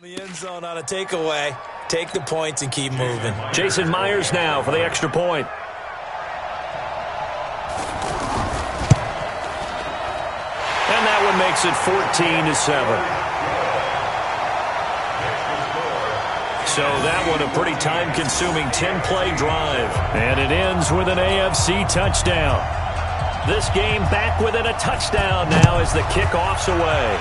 The end zone on a takeaway. Take the points and keep moving. Jason Myers now for the extra point. And that one makes it 14-7. So that one a pretty time-consuming 10-play drive. And it ends with an AFC touchdown. This game back within a touchdown now as the kickoff's away.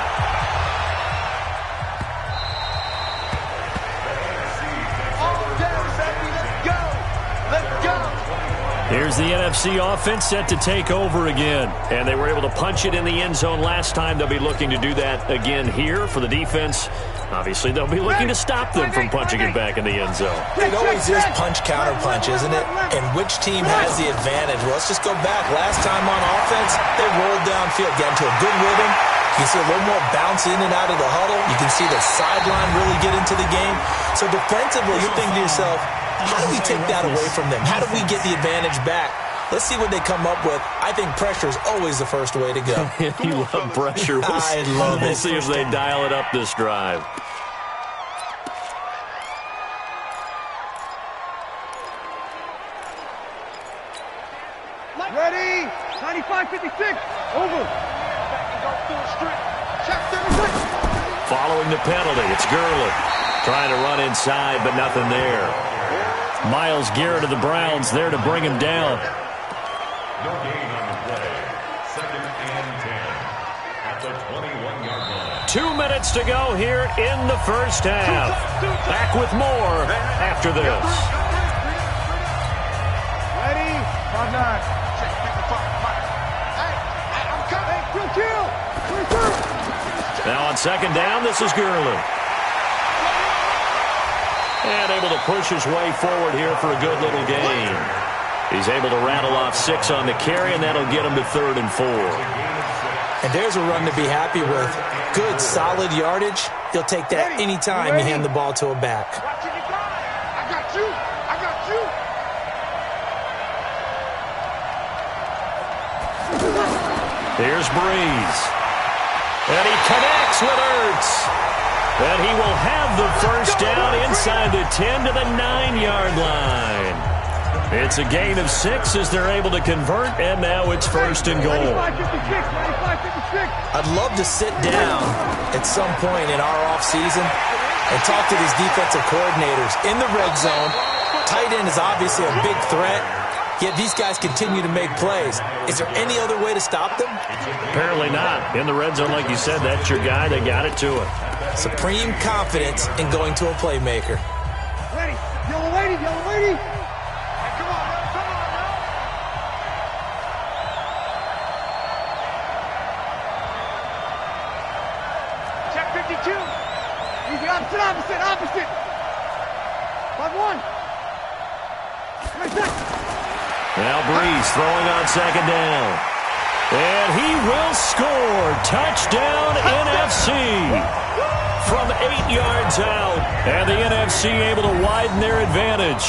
Here's the NFC offense set to take over again. And they were able to punch it in the end zone last time. They'll be looking to do that again here for the defense. Obviously, they'll be looking to stop them from punching it back in the end zone. It always is punch-counter-punch, isn't it? And which team has the advantage? Well, let's just go back. Last time on offense, they rolled downfield, got into a good rhythm. You can see a little more bounce in and out of the huddle. You can see the sideline really get into the game. So defensively, you're thinking to yourself, how do we take that away from them? How do we get the advantage back? Let's see what they come up with. I think pressure is always the first way to go. You love pressure. I love it. We'll see if they dial it up this drive. Ready? 95-56. Over. Following the penalty, it's Gurley. Trying to run inside, but nothing there. Myles Garrett of the Browns there to bring him down. No gain on the play. 2nd and 10 at the 21-yard line. 2 minutes to go here in the first half. Back with more after this. Ready? 5-9. Now on 2nd down, this is Gurley. And able to push his way forward here for a good little gain. He's able to rattle off 6 on the carry, and that'll get him to 3rd and 4. And there's a run to be happy with. Good, solid yardage. He'll take that anytime you hand the ball to a back. I got you. I got you. Here's Breeze. And he connects with Ertz. And he will have the first down inside the 10 to the 9-yard line. It's a gain of 6 as they're able to convert, and now it's 1st and goal. 95-56. I'd love to sit down at some point in our offseason and talk to these defensive coordinators. In the red zone, tight end is obviously a big threat, yet these guys continue to make plays. Is there any other way to stop them? Apparently not. In the red zone, like you said, that's your guy. They got it to him. Supreme confidence in going to a playmaker. Ready. Yellow lady. Yellow lady. Hey, come on, man. Come on, man. Check 52. Easy. Opposite. 5-1. Now Breeze throwing on 2nd down. And he will score. Touchdown, NFC. From 8 yards out. And the NFC able to widen their advantage.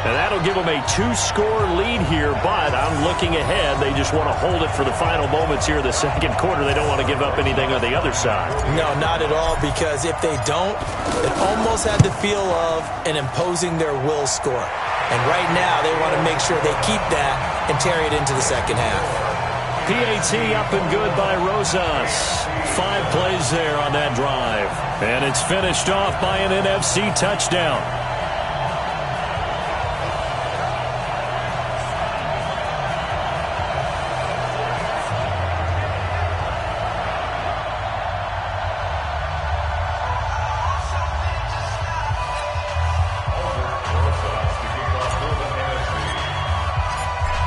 And that'll give them a 2-score lead here, but I'm looking ahead. They just want to hold it for the final moments here in the 2nd quarter. They don't want to give up anything on the other side. No, not at all, because if they don't, it almost had the feel of an imposing their will score. And right now, they want to make sure they keep that and carry it into the 2nd half. PAT up and good by Rosas. 5 plays there on that drive. And it's finished off by an NFC touchdown.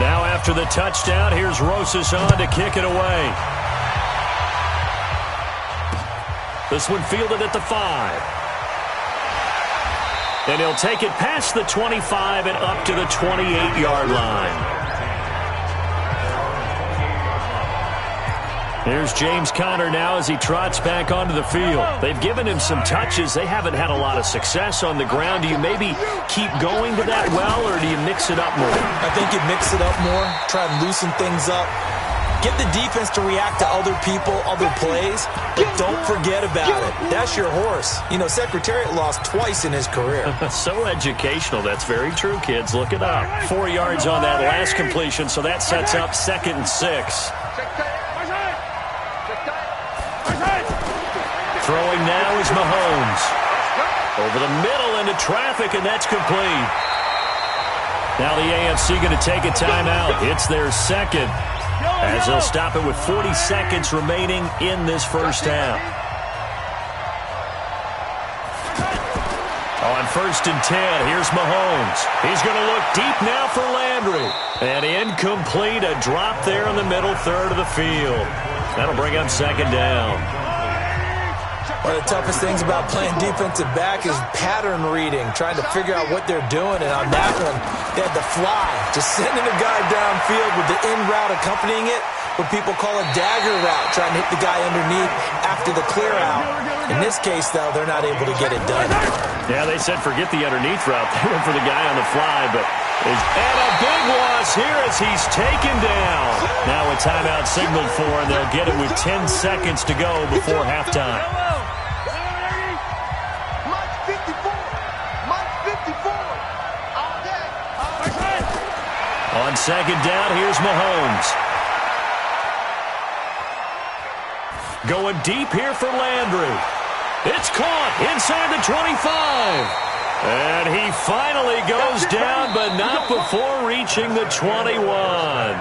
Now after the touchdown, here's Rosas on to kick it away. This one fielded at the 5. And he'll take it past the 25 and up to the 28-yard line. Here's James Conner now as he trots back onto the field. They've given him some touches. They haven't had a lot of success on the ground. Do you maybe keep going to that well, or do you mix it up more? I think you mix it up more, try to loosen things up. Get the defense to react to other people, other plays, but don't forget about it. That's your horse. You know, Secretariat lost twice in his career. So educational. That's very true, kids. Look it up. 4 yards on that last completion, so that sets up 2nd and 6. Throwing now is Mahomes. Over the middle into traffic, and that's complete. Now the AFC going to take a timeout. It's their second, as they'll stop it with 40 seconds remaining in this first half. On 1st and 10, here's Mahomes. He's going to look deep now for Landry. And incomplete, a drop there in the middle third of the field. That'll bring up 2nd down. One of the toughest things about playing defensive back is pattern reading, trying to figure out what they're doing. And on that one, they had the fly, just sending a guy downfield with the in route accompanying it, what people call a dagger route, trying to hit the guy underneath after the clear out. In this case, though, they're not able to get it done. Yeah, they said forget the underneath route. They went for the guy on the fly, but and a big loss here as he's taken down. Now a timeout signaled for, and they'll get it with 10 seconds to go before halftime. On 2nd down, here's Mahomes. Going deep here for Landry. It's caught inside the 25. And he finally goes down, but not before reaching the 21.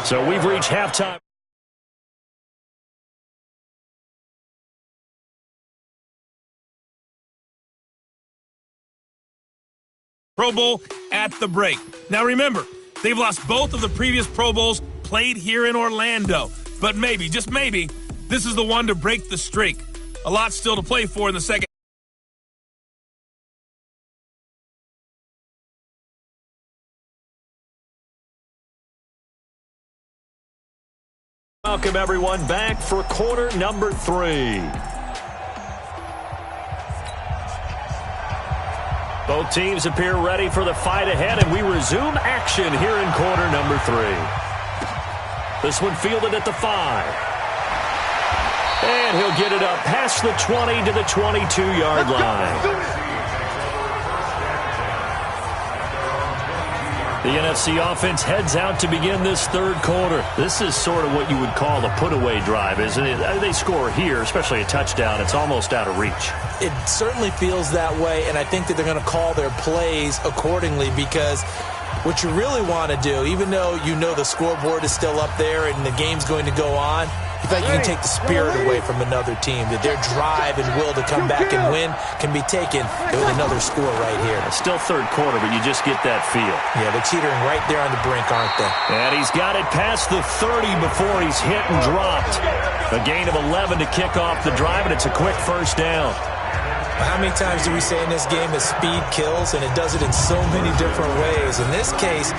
So we've reached halftime. Pro Bowl at the break. Now remember, they've lost both of the previous Pro Bowls played here in Orlando. But maybe, just maybe, this is the one to break the streak. A lot still to play for in the second. Welcome, everyone, back for quarter number 3. Both teams appear ready for the fight ahead, and we resume action here in quarter number 3. This one fielded at the 5. And he'll get it up past the 20 to the 22-yard line. The NFC offense heads out to begin this third quarter. This is sort of what you would call a put-away drive, isn't it? They score here, especially a touchdown. It's almost out of reach. It certainly feels that way, and I think that they're going to call their plays accordingly, because what you really want to do, even though you know the scoreboard is still up there and the game's going to go on, you think you can take the spirit away from another team, that their drive and will to come back and win can be taken with another score right here. It's still third quarter, but you just get that feel. Yeah, they're teetering right there on the brink, aren't they? And he's got it past the 30 before he's hit and dropped. A gain of 11 to kick off the drive, and it's a quick first down. How many times do we say in this game that speed kills, and it does it in so many different ways? In this case,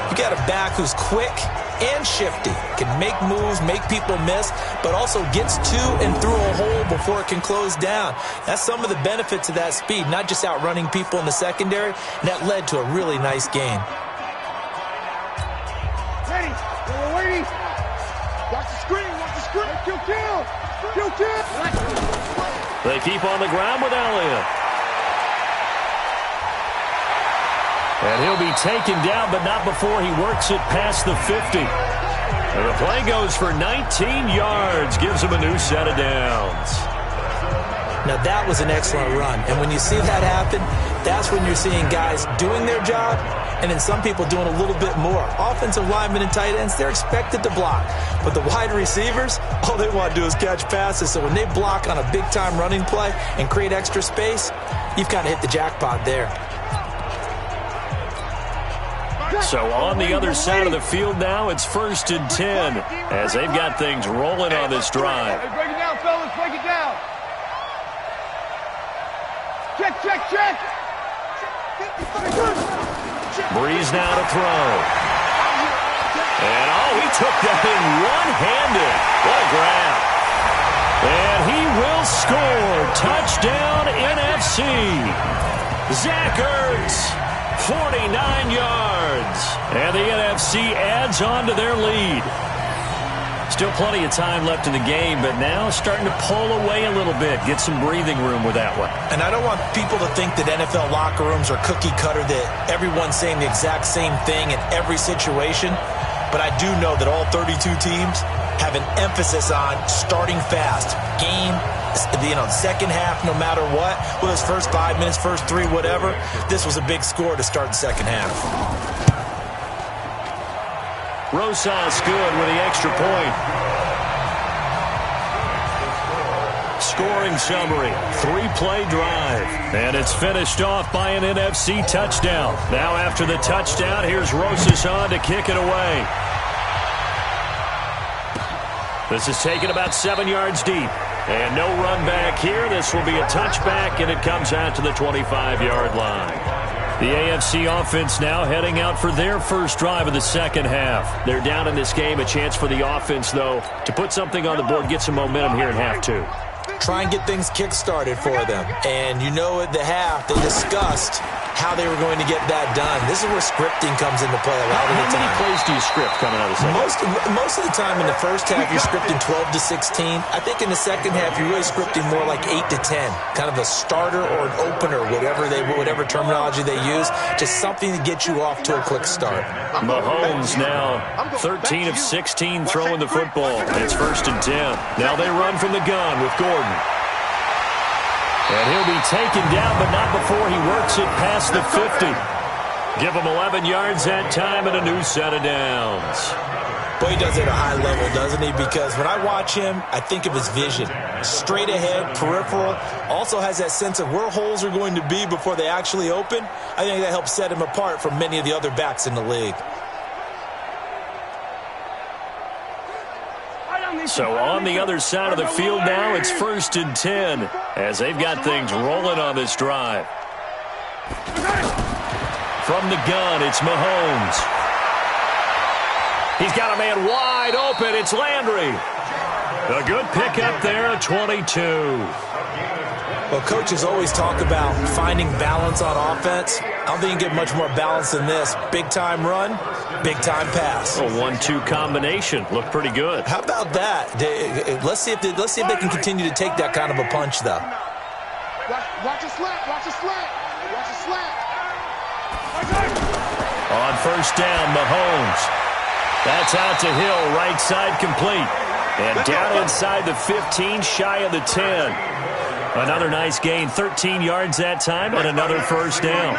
you got a back who's quick and shifty, can make moves, make people miss, but also gets to and through a hole before it can close down. That's some of the benefits of that speed, not just outrunning people in the secondary, and that led to a really nice gain. Ready, ready. Watch the screen, kill. They keep on the ground with Elliott. And he'll be taken down, but not before he works it past the 50. And the play goes for 19 yards, gives him a new set of downs. Now that was an excellent run, and when you see that happen, that's when you're seeing guys doing their job, and then some people doing a little bit more. Offensive linemen and tight ends, they're expected to block, but the wide receivers, all they want to do is catch passes. So when they block on a big-time running play and create extra space, you've kind of hit the jackpot there. So on the other side of the field now, it's 1st and 10 as they've got things rolling on this drive. Hey, break it down, fellas, break it down. Check. Breeze now to throw. And he took that in one-handed. What a grab. And he will score. Touchdown NFC. Zach Ertz. 49 yards. And the NFC adds on to their lead. Still plenty of time left in the game, but now starting to pull away a little bit. Get some breathing room with that one. And I don't want people to think that NFL locker rooms are cookie cutter, that everyone's saying the exact same thing in every situation. But I do know that all 32 teams have an emphasis on starting fast. Game, second half, no matter what. Whether it's first 5 minutes, first 3, whatever. This was a big score to start the second half. Rosas good with the extra point. Scoring summary, 3-play drive. And it's finished off by an NFC touchdown. Now after the touchdown, here's Rosas on to kick it away. This is taken about 7 yards deep. And no run back here. This will be a touchback, and it comes out to the 25-yard line. The AFC offense now heading out for their first drive of the second half. They're down in this game. A chance for the offense, though, to put something on the board, get some momentum here in half two. Try and get things kick-started for them. And you know at the half, they discussed how they were going to get that done. This is where scripting comes into play a lot of the time. How many plays do you script coming out of the second half? Most of the time in the first half, you're scripting 12 to 16. I think in the second half, you're really scripting more like 8 to 10. Kind of a starter or an opener, whatever terminology they use. Just something to get you off to a quick start. Mahomes now 13 of 16 throwing the football. It's 1st and 10. Now they run from the gun with Gordon. And he'll be taken down, but not before he works it past the 50. Give him 11 yards that time and a new set of downs. Boy, he does it at a high level, doesn't he? Because when I watch him, I think of his vision. Straight ahead, peripheral. Also has that sense of where holes are going to be before they actually open. I think that helps set him apart from many of the other backs in the league. So on the other side of the field now, it's 1st and 10 as they've got things rolling on this drive. From the gun, it's Mahomes. He's got a man wide open. It's Landry. A good pickup there at 22. Well, coaches always talk about finding balance on offense. I don't think you can get much more balance than this. Big-time run, big-time pass. A 1-2 combination. Looked pretty good. How about that? Let's see if they can continue to take that kind of a punch, though. Watch a slant. Watch a slant. Watch a slant. On 1st down, Mahomes. That's out to Hill, right side complete. And down inside the 15, shy of the 10. Another nice gain, 13 yards that time, and another 1st down.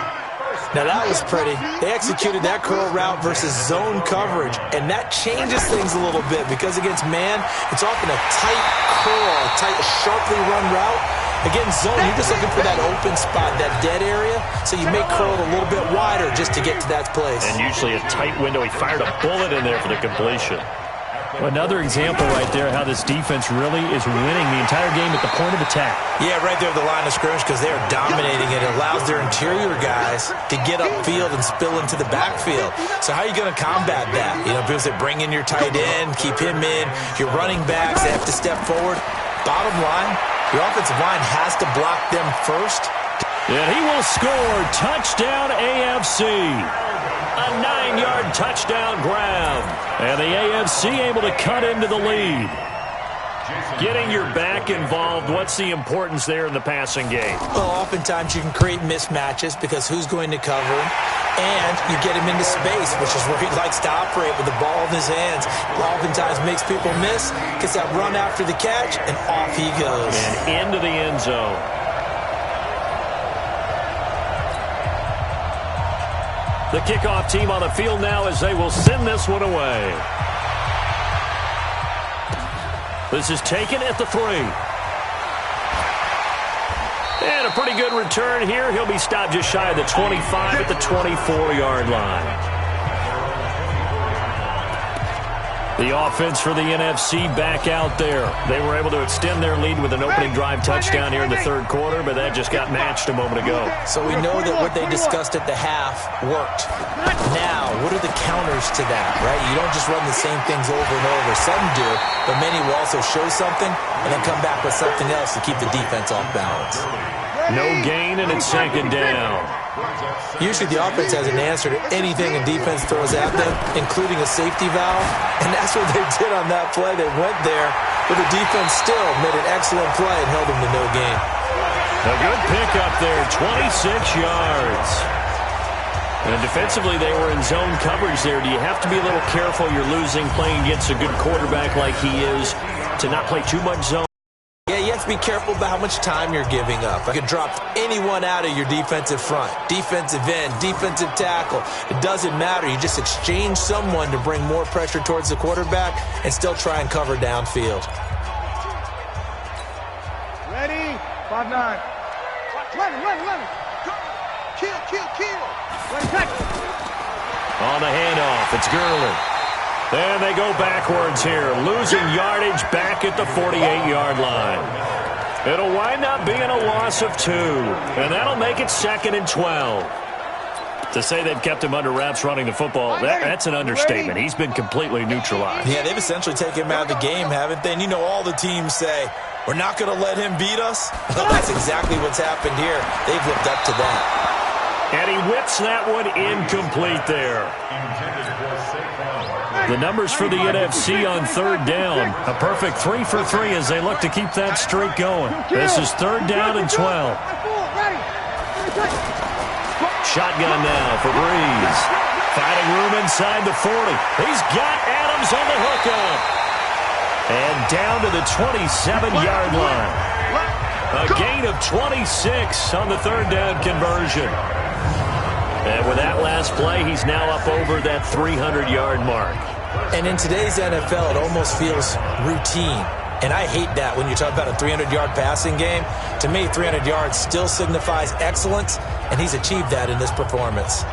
Now that was pretty. They executed that curl route versus zone coverage, and that changes things a little bit because against man, it's often a tight curl, a tight, sharply run route. Against zone, you're just looking for that open spot, that dead area, so you may curl it a little bit wider just to get to that place. And usually a tight window. He fired a bullet in there for the completion. Another example right there how this defense really is winning the entire game at the point of attack. Yeah, right there at the line of scrimmage because they are dominating it. It allows their interior guys to get upfield and spill into the backfield. So how are you going to combat that? You know, people say bring in your tight end, keep him in. Your running backs, they have to step forward. Bottom line, your offensive line has to block them first. And he will score. Touchdown AFC. A 9-yard touchdown grab. And the AFC able to cut into the lead. Getting your back involved, what's the importance there in the passing game? Well, oftentimes you can create mismatches because who's going to cover him? And you get him into space, which is where he likes to operate with the ball in his hands. Oftentimes makes people miss, gets that run after the catch, and off he goes. And into the end zone. The kickoff team on the field now as they will send this one away. This is taken at the 3. And a pretty good return here. He'll be stopped just shy of the 25 at the 24-yard line. The offense for the NFC back out there. They were able to extend their lead with an opening drive touchdown here in the third quarter, but that just got matched a moment ago. So we know that what they discussed at the half worked. Now, what are the counters to that, right? You don't just run the same things over and over. Some do, but many will also show something and then come back with something else to keep the defense off balance. No gain, and it's second down. Usually the offense has an answer to anything a defense throws at them, including a safety valve, and that's what they did on that play. They went there, but the defense still made an excellent play and held them to no gain. A good pickup there, 26 yards. And defensively, they were in zone coverage there. Do you have to be a little careful? You're losing playing against a good quarterback like he is to not play too much zone. Yeah, you have to be careful about how much time you're giving up. You could drop anyone out of your defensive front, defensive end, defensive tackle. It doesn't matter. You just exchange someone to bring more pressure towards the quarterback and still try and cover downfield. Ready? 5-9. Run. Kill. On the handoff, it's Gurley. And they go backwards here, losing yardage back at the 48-yard line. It'll wind up being a loss of 2, and that'll make it 2nd and 12. To say they've kept him under wraps running the football, that's an understatement. He's been completely neutralized. Yeah, they've essentially taken him out of the game, haven't they? And you know all the teams say, we're not going to let him beat us. Well, that's exactly what's happened here. They've lived up to that. And he whips that one incomplete there. The numbers for the NFC on 3rd down. A perfect 3 for 3 as they look to keep that streak going. This is 3rd down and 12. Shotgun now for Breeze. Finding room inside the 40. He's got Adams on the hookup. And down to the 27-yard line. A gain of 26 on the 3rd down conversion. And with that last play, he's now up over that 300-yard mark. And in today's NFL, it almost feels routine. And I hate that when you talk about a 300-yard passing game. To me, 300 yards still signifies excellence, and he's achieved that in this performance.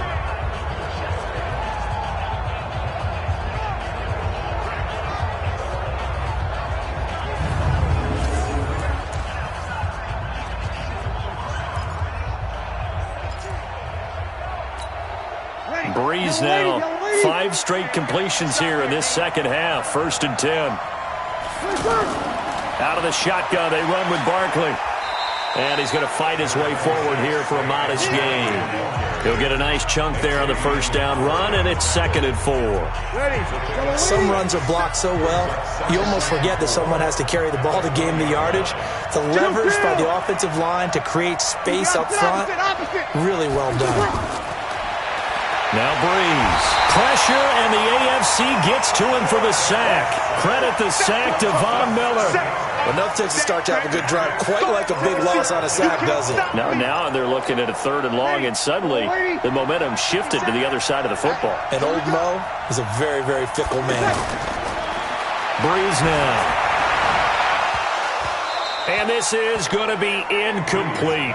Breeze now, 5 straight completions here in this second half. 1st and 10. Out of the shotgun, they run with Barkley. And he's going to fight his way forward here for a modest gain. He'll get a nice chunk there on the 1st down run, and it's 2nd and 4. Some runs are blocked so well, you almost forget that someone has to carry the ball to gain the yardage. The leverage by the offensive line to create space up front, really well done. Now Breeze. Pressure, and the AFC gets to him for the sack. Credit the sack to Von Miller. Enough takes to start to have a good drive. Quite like a big loss on a sack, does it? Now they're looking at a 3rd and long, and suddenly the momentum shifted to the other side of the football. And old Mo is a very, very fickle man. Breeze now. And this is going to be incomplete.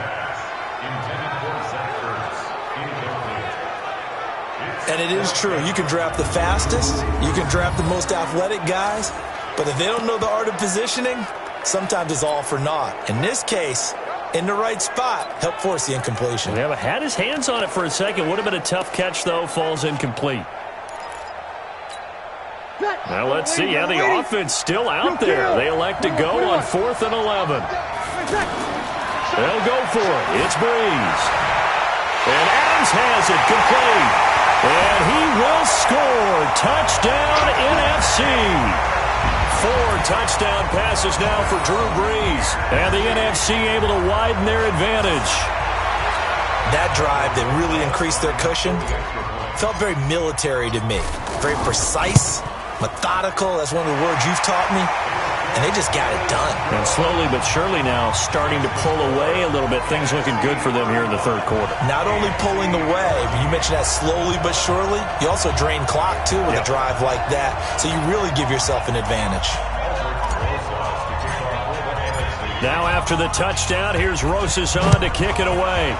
And it is true. You can draft the fastest. You can draft the most athletic guys. But if they don't know the art of positioning, sometimes it's all for naught. In this case, in the right spot, helped force the incompletion. Yeah, but had his hands on it for a second. Would have been a tough catch, though. Falls incomplete. Now let's see. Yeah, the offense still out there. They elect to go on 4th and 11. They'll go for it. It's Breeze. And Adams has it complete. And he will score. Touchdown, NFC. 4 touchdown passes now for Drew Brees. And the NFC able to widen their advantage. That drive that really increased their cushion felt very military to me. Very precise, methodical. That's one of the words you've taught me. And they just got it done. And slowly but surely now starting to pull away a little bit. Things looking good for them here in the 3rd quarter. Not only pulling away, but you mentioned that slowly but surely. You also drain clock, too, with a drive like that. So you really give yourself an advantage. Now after the touchdown, here's Rosas on to kick it away.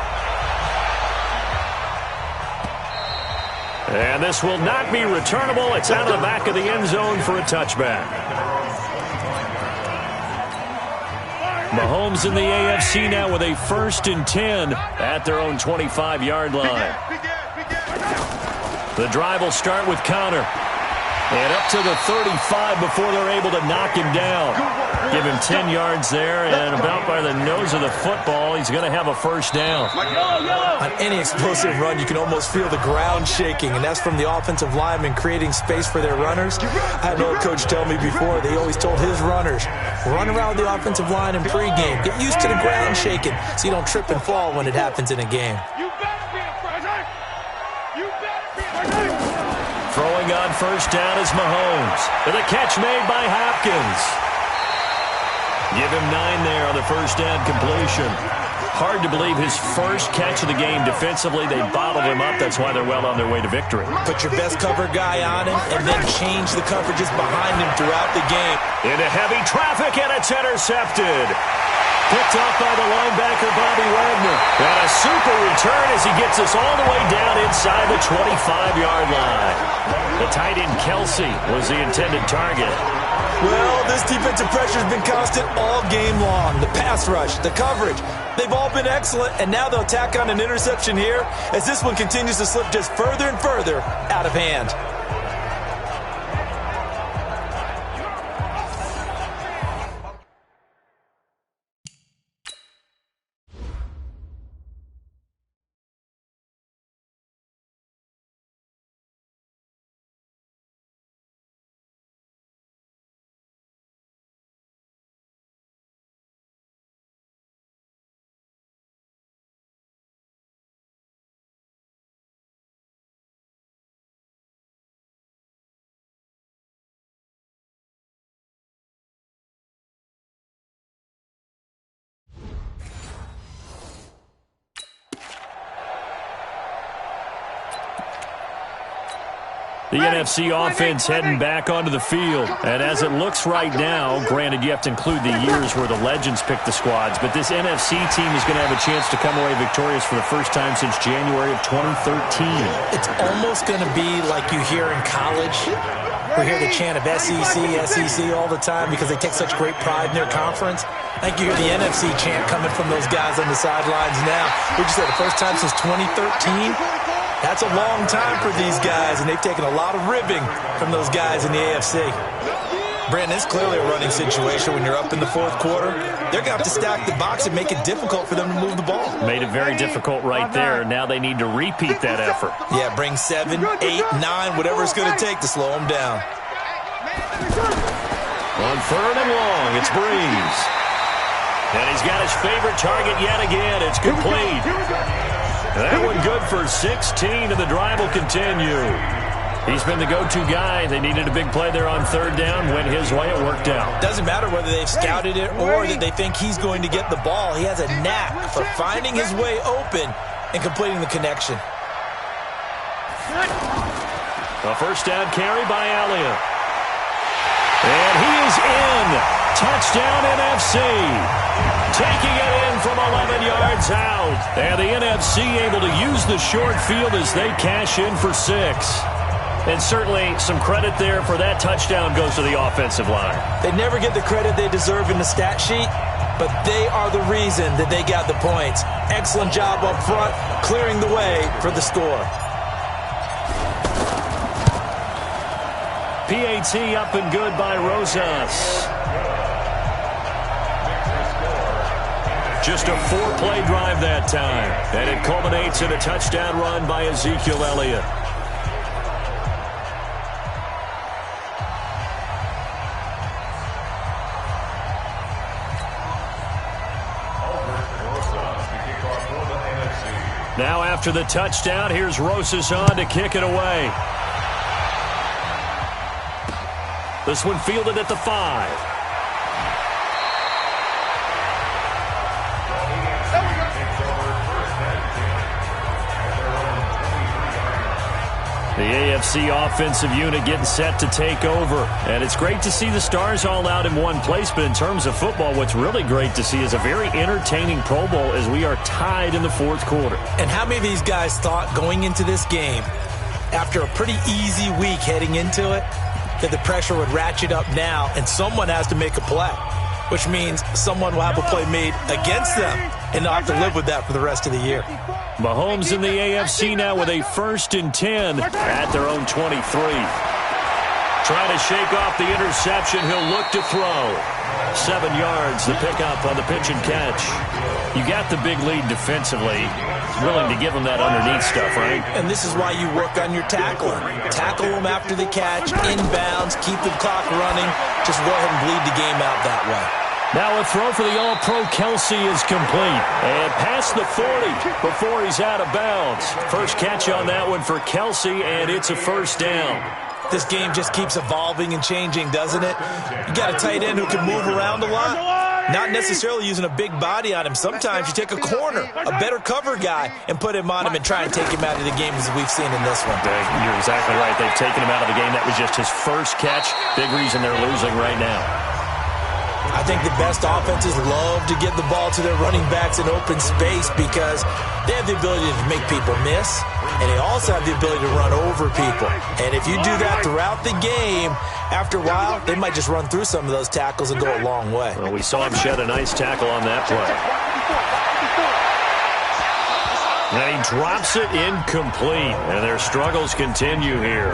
And this will not be returnable. It's out of the back of the end zone for a touchback. Mahomes in the AFC now with a 1st and 10 at their own 25-yard line. The drive will start with Connor. And up to the 35 before they're able to knock him down. Give him 10 yards there, and about by the nose of the football, he's going to have a first down. On any explosive run, you can almost feel the ground shaking, and that's from the offensive linemen creating space for their runners. I had an old coach tell me before, they always told his runners, run around the offensive line in pregame. Get used to the ground shaking so you don't trip and fall when it happens in a game. Throwing on first down is Mahomes. With a catch made by Hopkins. Give him 9 there on the first down completion. Hard to believe his first catch of the game defensively. They bottled him up. That's why they're well on their way to victory. Put your best cover guy on him and then change the coverages behind him throughout the game. Into heavy traffic, and it's intercepted. Picked off by the linebacker, Bobby Wagner. And a super return as he gets us all the way down inside the 25-yard line. The tight end, Kelsey, was the intended target. Well, this defensive pressure has been constant all game long. The pass rush, the coverage, they've all been excellent, and now they'll tack on an interception here as this one continues to slip just further and further out of hand. The NFC offense heading back onto the field. And as it looks right now, granted you have to include the years where the legends pick the squads, but this NFC team is going to have a chance to come away victorious for the first time since January of 2013. It's almost going to be like you hear in college. We hear the chant of SEC, SEC all the time because they take such great pride in their conference. I think you hear the NFC chant coming from those guys on the sidelines now. We just said the first time since 2013. That's a long time for these guys, and they've taken a lot of ribbing from those guys in the AFC. Brandon, it's clearly a running situation when you're up in the fourth quarter. They're going to have to stack the box and make it difficult for them to move the ball. Made it very difficult right there. Now they need to repeat that effort. Yeah, bring 7, 8, 9, whatever it's going to take to slow them down. On third and long, it's Breeze. And he's got his favorite target yet again. It's complete. That one good for 16, and the drive will continue. He's been the go-to guy. They needed a big play there on third down. Went his way. It worked out. Doesn't matter whether they've scouted it or that they think he's going to get the ball. He has a knack for finding his way open and completing the connection. A first down carry by Elliott. And he is in. Touchdown NFC. Taking it in from 11 yards out. And the NFC able to use the short field as they cash in for 6. And certainly some credit there for that touchdown goes to the offensive line. They never get the credit they deserve in the stat sheet, but they are the reason that they got the points. Excellent job up front, clearing the way for the score. PAT up and good by Rosas. Just a 4-play drive that time. And it culminates in a touchdown run by Ezekiel Elliott. Now after the touchdown, here's Rosas on to kick it away. This one fielded at the 5. The AFC offensive unit getting set to take over. And it's great to see the stars all out in one place, but in terms of football, what's really great to see is a very entertaining Pro Bowl as we are tied in the fourth quarter. And how many of these guys thought going into this game, after a pretty easy week heading into it, that the pressure would ratchet up now and someone has to make a play, which means someone will have a play made against them and they'll have to live with that for the rest of the year. Mahomes in the AFC now with a 1st and 10 at their own 23. Trying to shake off the interception. He'll look to throw. 7 yards to pick up on the pitch and catch. You got the big lead defensively. Willing to give them that underneath stuff, right? And this is why you work on your tackling. Tackle them after the catch, inbounds, keep the clock running. Just go ahead and bleed the game out that way. Now a throw for the All-Pro Kelsey is complete. And past the 40 before he's out of bounds. First catch on that one for Kelsey, and it's a first down. This game just keeps evolving and changing, doesn't it? You got a tight end who can move around a lot. Not necessarily using a big body on him. Sometimes you take a corner, a better cover guy, and put him on him and try and take him out of the game as we've seen in this one. You're exactly right. They've taken him out of the game. That was just his first catch. Big reason they're losing right now. I think the best offenses love to get the ball to their running backs in open space because they have the ability to make people miss, and they also have the ability to run over people. And if you do that throughout the game, after a while, they might just run through some of those tackles and go a long way. Well, we saw him shed a nice tackle on that play. And he drops it incomplete, and their struggles continue here.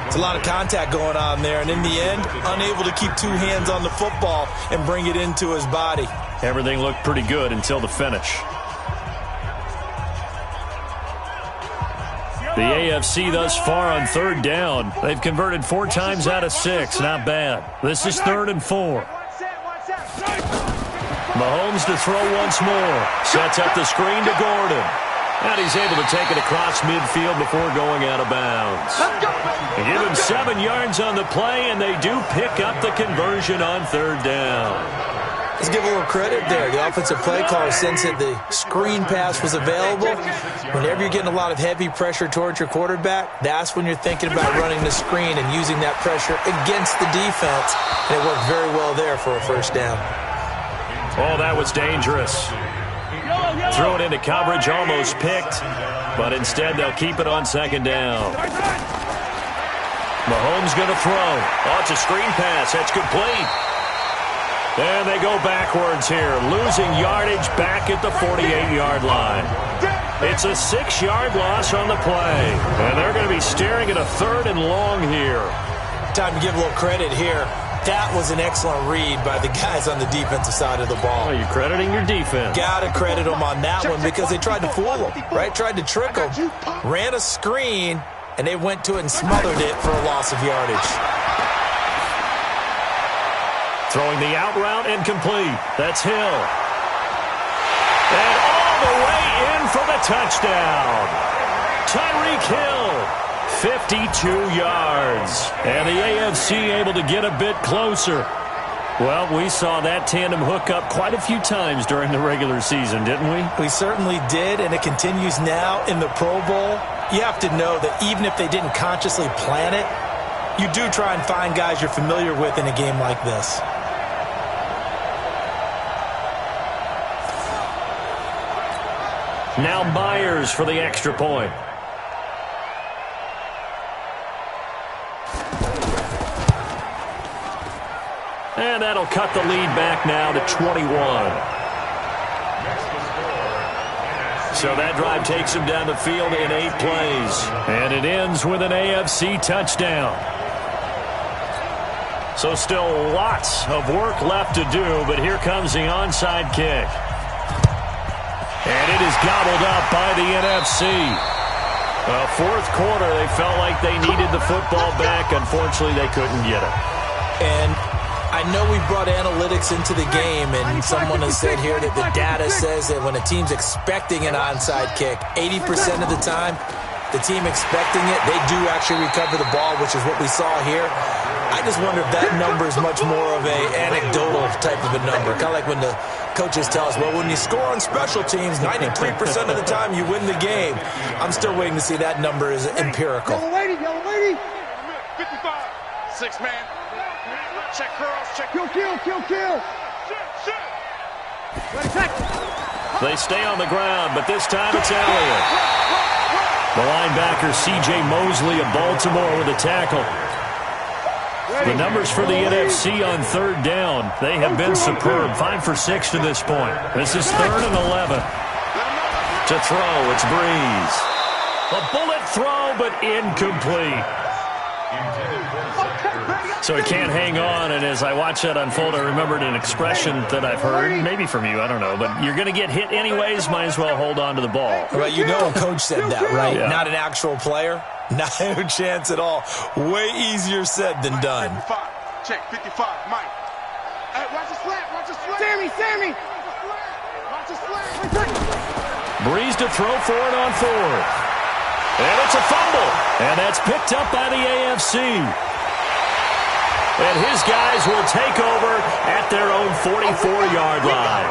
It's a lot of contact going on there, and in the end, unable to keep two hands on the football and bring it into his body. Everything looked pretty good until the finish. The AFC thus far on third down. They've converted 4 times out of 6. Not bad. This is 3rd and 4. Mahomes to throw once more. Sets up the screen to Gordon. And he's able to take it across midfield before going out of bounds. They give him 7 yards on the play, and they do pick up the conversion on third down. Let's give a little credit there. The offensive play caller sensed that the screen pass was available. Whenever you're getting a lot of heavy pressure towards your quarterback, that's when you're thinking about running the screen and using that pressure against the defense. And it worked very well there for a first down. Oh, that was dangerous. Throw it into coverage, almost picked, but instead they'll keep it on second down. Mahomes going to throw. Oh, it's a screen pass. That's complete. And they go backwards here, losing yardage back at the 48-yard line. It's a 6-yard loss on the play, and they're going to be staring at a 3rd and long here. Time to give a little credit here. That was an excellent read by the guys on the defensive side of the ball. Well, you're crediting your defense. Got to credit them on that one because they tried to fool them, right? Tried to trick them, ran a screen, and they went to it and smothered it for a loss of yardage. Throwing the out route incomplete. That's Hill. And all the way in for the touchdown. Tyreek Hill. 52 yards. And the AFC able to get a bit closer. Well, we saw that tandem hook up quite a few times during the regular season, didn't we? We certainly did, and it continues now in the Pro Bowl. You have to know that even if they didn't consciously plan it, you do try and find guys you're familiar with in a game like this. Now Myers for the extra point. And that'll cut the lead back now to 21. So that drive takes him down the field in 8 plays. And it ends with an AFC touchdown. So still lots of work left to do, but here comes the onside kick. And it is gobbled up by the NFC. Well, 4th quarter, they felt like they needed the football back. Unfortunately, they couldn't get it. And I know we brought analytics into the game, and someone has said here that the data says that when a team's expecting an onside kick, 80% of the time, the team expecting it, they do actually recover the ball, which is what we saw here. I just wonder if that number is much more of an anecdotal type of a number. Kind of like when the coaches tell us, well, when you score on special teams, 93% of the time you win the game. I'm still waiting to see that number is empirical. Yellow lady, yellow lady. 55. 6-man. Check curls, check. Kill, kill, kill, kill. They stay on the ground, but this time it's Elliott. The linebacker, C.J. Mosley of Baltimore with a tackle. The numbers for the NFC on third down, they have been superb. 5 for 6 to this point. This is 3rd and 11. To throw, it's Breeze. A bullet throw, but incomplete. So he can't hang on, and as I watch that unfold, I remembered an expression that I've heard, maybe from you, I don't know, but you're going to get hit anyways, might as well hold on to the ball. Right, you know a coach said that, right? Yeah. Not an actual player. Not a chance at all. Way easier said than done. 55. Check 55, Mike. Hey, watch the slant, watch the slant. Sammy. Watch the slant. Breeze to throw for it on fourth. And it's a fumble. And that's picked up by the AFC. And his guys will take over at their own 44-yard line.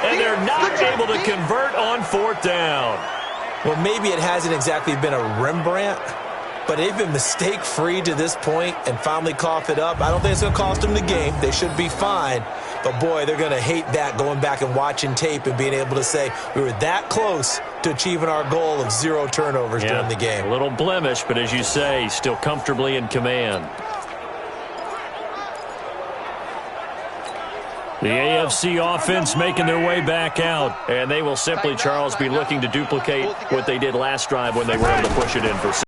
And they're not able to convert on fourth down. Well, maybe it hasn't exactly been a Rembrandt, but they've been mistake-free to this point and finally cough it up. I don't think it's going to cost them the game. They should be fine. But, boy, they're going to hate that, going back and watching tape and being able to say we were that close to achieving our goal of 0 turnovers during the game. A little blemish, but as you say, still comfortably in command. The AFC offense making their way back out, and they will simply, Charles, be looking to duplicate what they did last drive when they were able to push it in for